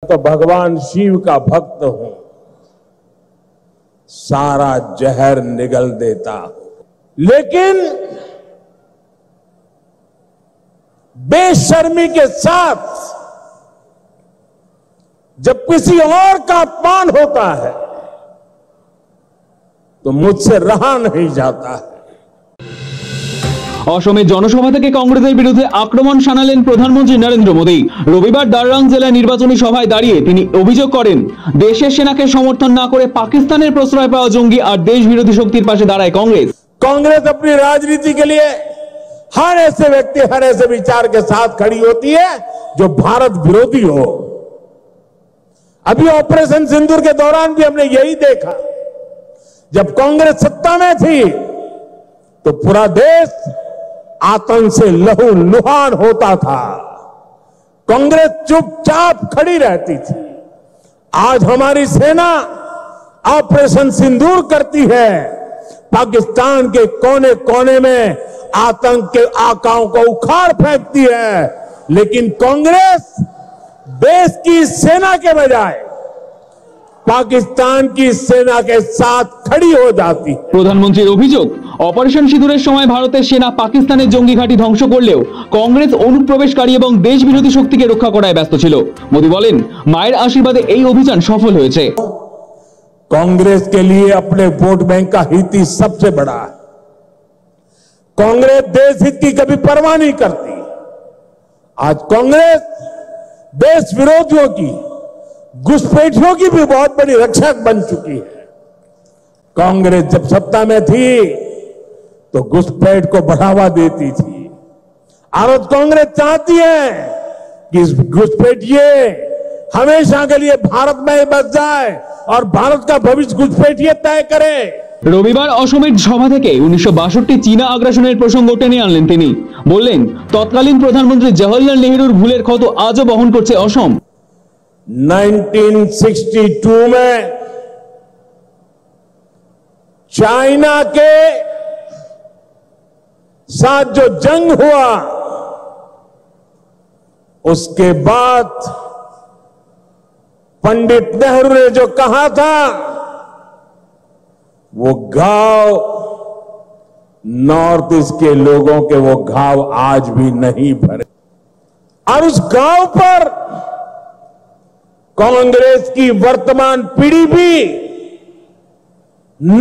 तो भगवान शिव का भक्त हूं, सारा जहर निगल देता हूं। लेकिन बेशर्मी के साथ जब किसी और का अपमान होता है तो मुझसे रहा नहीं जाता है। অসমের জনসভা থেকে কংগ্রেসের বিরুদ্ধে আক্রমণ শানালেন প্রধানমন্ত্রী নরেন্দ্র মোদী। রবিবার দাররাং জেলা নির্বাচনী সভায় দাঁড়িয়ে তিনি অভিযোগ করেন, দেশের সেনাকে সমর্থন না করে পাকিস্তানের প্রশ্রয় পাওয়া জঙ্গি আর দেশ বিরোধী শক্তির পাশে দাঁড়ায় কংগ্রেস। कांग्रेस अपनी राजनीति के लिए हर ऐसे व्यक्ति, हर ऐसे विचार के साथ खड़ी होती है जो भारत विरोधी हो। अभी ऑपरेशन सिंदूर के दौरान भी हमने यही देखा। जब कांग्रेस सत्ता में थी तो पूरा देश आतंक से लहूलुहान होता था, कांग्रेस चुपचाप खड़ी रहती थी। आज हमारी सेना ऑपरेशन सिंदूर करती है, पाकिस्तान के कोने कोने में आतंक के आकाओं को उखाड़ फेंकती है, लेकिन कांग्रेस देश की सेना के बजाय पाकिस्तान की सेना के साथ खड़ी हो जाती। প্রধানমন্ত্রীর অভিযোগ, অপারেশন সিঁদুরের সময় ভারতের সেনা পাকিস্তানের জঙ্গি ঘাঁটি ধ্বংস করলেও কংগ্রেস অনুপ্রবেশকারী এবং দেশ বিরোধী শক্তিকে রক্ষা করায় ব্যস্ত ছিল। মোদী বলেন, মায়ের আশীর্বাদে এই অভিযান সফল হয়েছে। कांग्रेस के लिए अपने वोट बैंक का हित ही सबसे बड़ा है। कांग्रेस देश हित की कभी परवाह नहीं करती। आज कांग्रेस देश विरोधियों की, घुसपैठियों की भी बहुत बड़ी रक्षक बन चुकी है। कांग्रेस जब सत्ता में थी तो घुसपैठ को बढ़ावा देती थी। आज कांग्रेस चाहती है कि इस घुसपैठिए हमेशा के लिए भारत में ही बस जाए और भारत का भविष्य घुसपैठिए तय करे। রবিবার অসমের সভা থেকে 1962 চীনা আগ্রাসনের প্রসঙ্গ টেনে আনলেন তিনি। বললেন, তৎকালীন প্রধানমন্ত্রী জওহরলাল নেহরুর ভুলের ক্ষত আজও বহন করছে অসম। 1962 में चाइना के साथ जो जंग हुआ, उसके बाद पंडित नेहरू ने जो कहा था, वो घाव नॉर्थ ईस्ट के लोगों के वो घाव आज भी नहीं भरे। और उस घाव पर कांग्रेस की वर्तमान पीढ़ी भी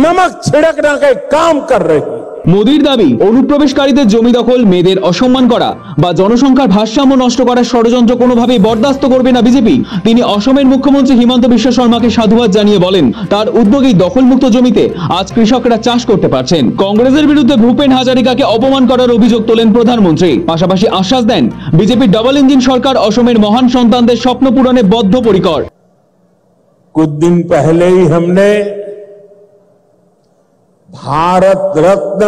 नमक छिड़कने का काम कर रही है। মোদীর দাবি, অনুপ্রবেশকারীদের জমি দখল, মেয়েদের অসম্মান করা বা জনসংখ্যার ভারসাম্য নষ্ট করার ষড়যন্ত্র কোনোভাবেই বরদাস্ত করবে না বিজেপি। তিনি অসমের মুখ্যমন্ত্রী হিমন্ত বিশ্ব শর্মাকে সাধুবাদ জানিয়ে বলেন, তার উদ্যোগেই দখলমুক্ত জমিতে আজ কৃষকরা চাষ করতে পারছেন। কংগ্রেসের বিরুদ্ধে ভূপেন হাজারিকাকে অপমান করার অভিযোগ তোলেন প্রধানমন্ত্রী। পাশাপাশি আশ্বাস দেন, বিজেপির ডাবল ইঞ্জিন সরকার অসমের মহান সন্তানদের স্বপ্ন পূরণে বদ্ধপরিকর। कुछ दिन पहले ही हमने भारत रत्न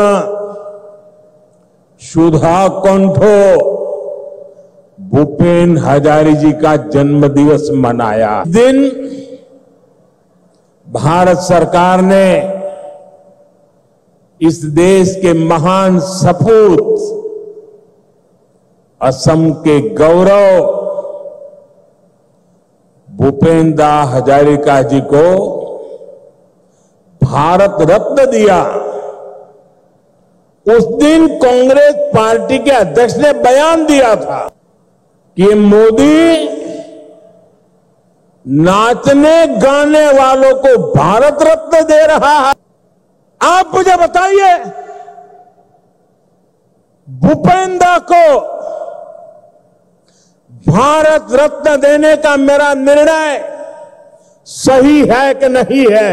सुधा कंठो भूपेन हजारी जी का जन्मदिवस मनाया। इस दिन भारत सरकार ने इस देश के महान सपूत, असम के गौरव भूपेंद्र हजारिका जी को भारत रत्न दिया। उस दिन कांग्रेस पार्टी के अध्यक्ष ने बयान दिया था कि मोदी नाचने गाने वालों को भारत रत्न दे रहा है। आप मुझे बताइए, भूपेंद्र को भारत रत्न देने का मेरा निर्णय सही है कि नहीं है?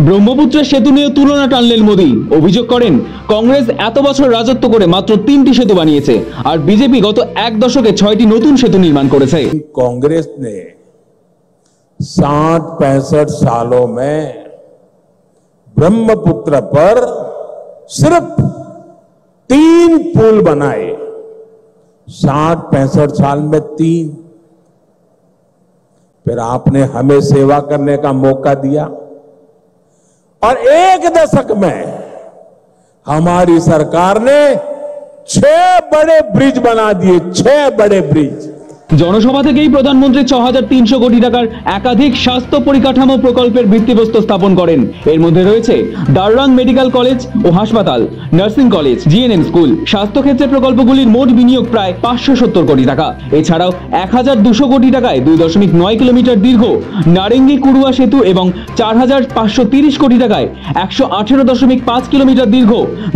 ব্রহ্মপুত্রের সেতু নিয়ে তুলনা টানলেন মোদী। অভিযোগ করেন, কংগ্রেস এত বছর রাজত্ব করে মাত্র 3টি সেতু বানিয়েছে আর বিজেপি গত এক দশকে 6টি নতুন সেতু নির্মাণ করেছে। कांग्रेस ने 60-65 सालों में ब्रह्मपुत्र पर सिर्फ 3 पुल बनाए। 60-65 साल में 3। फिर आपने हमें सेवा करने का मौका दिया और एक दशक में हमारी सरकार ने 6 बड़े ब्रिज बना दिए। 6 बड़े ब्रिज। জনসভা থেকেই প্রধানমন্ত্রী 6,300 কোটি টাকার একাধিক স্বাস্থ্য পরিকাঠামো প্রকল্পের ভিত্তিপ্রস্তর স্থাপন করেন। এর মধ্যে রয়েছে দাররাং মেডিকেল কলেজ ও হাসপাতাল, নার্সিং কলেজ, জিএনএম স্কুল। স্বাস্থ্যক্ষেত্রে প্রকল্পগুলির মোট বিনিয়োগ প্রায় 570 কোটি টাকা। এছাড়াও 1,200 কোটি টাকায় 2.9 কিলোমিটার দীর্ঘ নারেঙ্গি কুড়ুয়া সেতু এবং 4,530 কোটি টাকায় 118.5 কিলোমিটার দীর্ঘ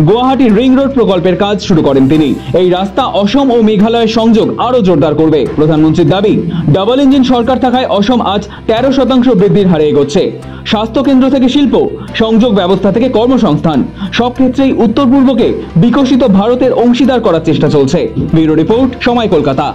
গুয়াহাটি রিং রোড প্রকল্পের কাজ শুরু করেন তিনি। এই রাস্তা অসম ও মেঘালয়ের সংযোগ আরও জোরদার করবে। প্রধানমন্ত্রীর দাবি, ডাবল ইঞ্জিন সরকার থাকায় অসম আজ 13% বৃদ্ধির হারে এগোচ্ছে। স্বাস্থ্য কেন্দ্র থেকে শিল্প, সংযোগ ব্যবস্থা থেকে কর্মসংস্থান, সব ক্ষেত্রেই উত্তর পূর্বকে বিকশিত ভারতের অংশীদার করার চেষ্টা চলছে। ব্যুরো রিপোর্ট, সময়, কলকাতা।